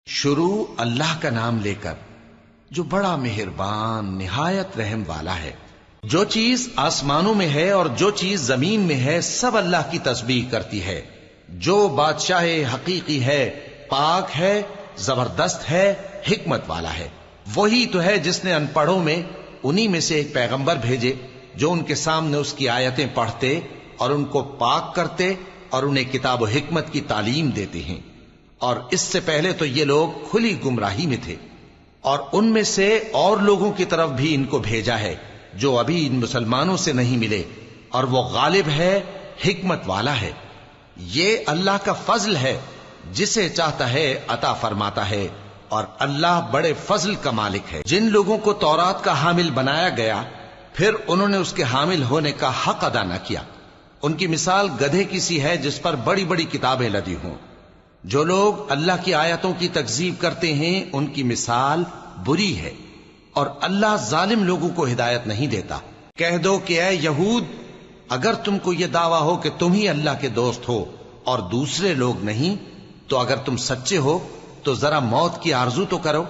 شروع اللہ کا نام لے کر جو بڑا مہربان نہایت رحم والا ہے۔ جو چیز آسمانوں میں ہے اور جو چیز زمین میں ہے سب اللہ کی تسبیح کرتی ہے۔ جو بادشاہ حقیقی ہے، پاک ہے، زبردست ہے، حکمت والا ہے۔ وہی تو ہے جس نے ان پڑھوں میں انہی میں سے ایک پیغمبر بھیجے جو ان کے سامنے اس کی آیتیں پڑھتے اور ان کو پاک کرتے اور انہیں کتاب و حکمت کی تعلیم دیتے ہیں۔ اور اس سے پہلے تو یہ لوگ کھلی گمراہی میں تھے، اور ان میں سے اور لوگوں کی طرف بھی ان کو بھیجا ہے جو ابھی ان مسلمانوں سے نہیں ملے، اور وہ غالب ہے، حکمت والا ہے۔ یہ اللہ کا فضل ہے، جسے چاہتا ہے عطا فرماتا ہے، اور اللہ بڑے فضل کا مالک ہے۔ جن لوگوں کو تورات کا حامل بنایا گیا پھر انہوں نے اس کے حامل ہونے کا حق ادا نہ کیا، ان کی مثال گدھے کی سی ہے جس پر بڑی بڑی کتابیں لدی ہوں۔ جو لوگ اللہ کی آیتوں کی تکذیب کرتے ہیں ان کی مثال بری ہے، اور اللہ ظالم لوگوں کو ہدایت نہیں دیتا۔ کہہ دو کہ اے یہود، اگر تم کو یہ دعویٰ ہو کہ تم ہی اللہ کے دوست ہو اور دوسرے لوگ نہیں، تو اگر تم سچے ہو تو ذرا موت کی آرزو تو کرو۔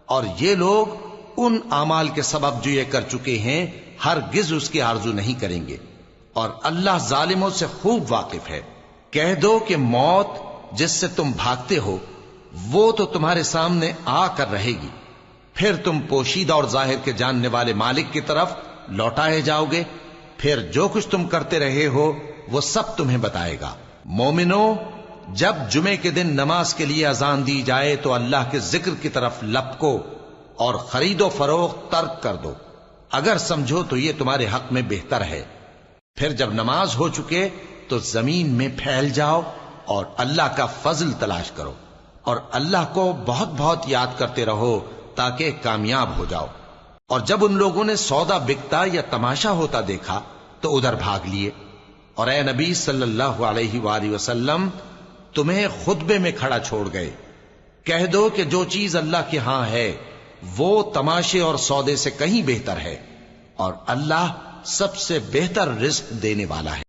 اور یہ لوگ ان اعمال کے سبب جو یہ کر چکے ہیں ہرگز اس کی آرزو نہیں کریں گے، اور اللہ ظالموں سے خوب واقف ہے۔ کہہ دو کہ موت جس سے تم بھاگتے ہو وہ تو تمہارے سامنے آ کر رہے گی، پھر تم پوشیدہ اور ظاہر کے جاننے والے مالک کی طرف لوٹائے جاؤ گے، پھر جو کچھ تم کرتے رہے ہو وہ سب تمہیں بتائے گا۔ مومنو، جب جمعے کے دن نماز کے لیے اذان دی جائے تو اللہ کے ذکر کی طرف لپکو اور خرید و فروخت ترک کر دو، اگر سمجھو تو یہ تمہارے حق میں بہتر ہے۔ پھر جب نماز ہو چکے تو زمین میں پھیل جاؤ اور اللہ کا فضل تلاش کرو، اور اللہ کو بہت بہت یاد کرتے رہو تاکہ کامیاب ہو جاؤ۔ اور جب ان لوگوں نے سودا بکتا یا تماشا ہوتا دیکھا تو ادھر بھاگ لیے، اور اے نبی صلی اللہ علیہ وآلہ وسلم تمہیں خطبے میں کھڑا چھوڑ گئے۔ کہہ دو کہ جو چیز اللہ کے ہاں ہے وہ تماشے اور سودے سے کہیں بہتر ہے، اور اللہ سب سے بہتر رزق دینے والا ہے۔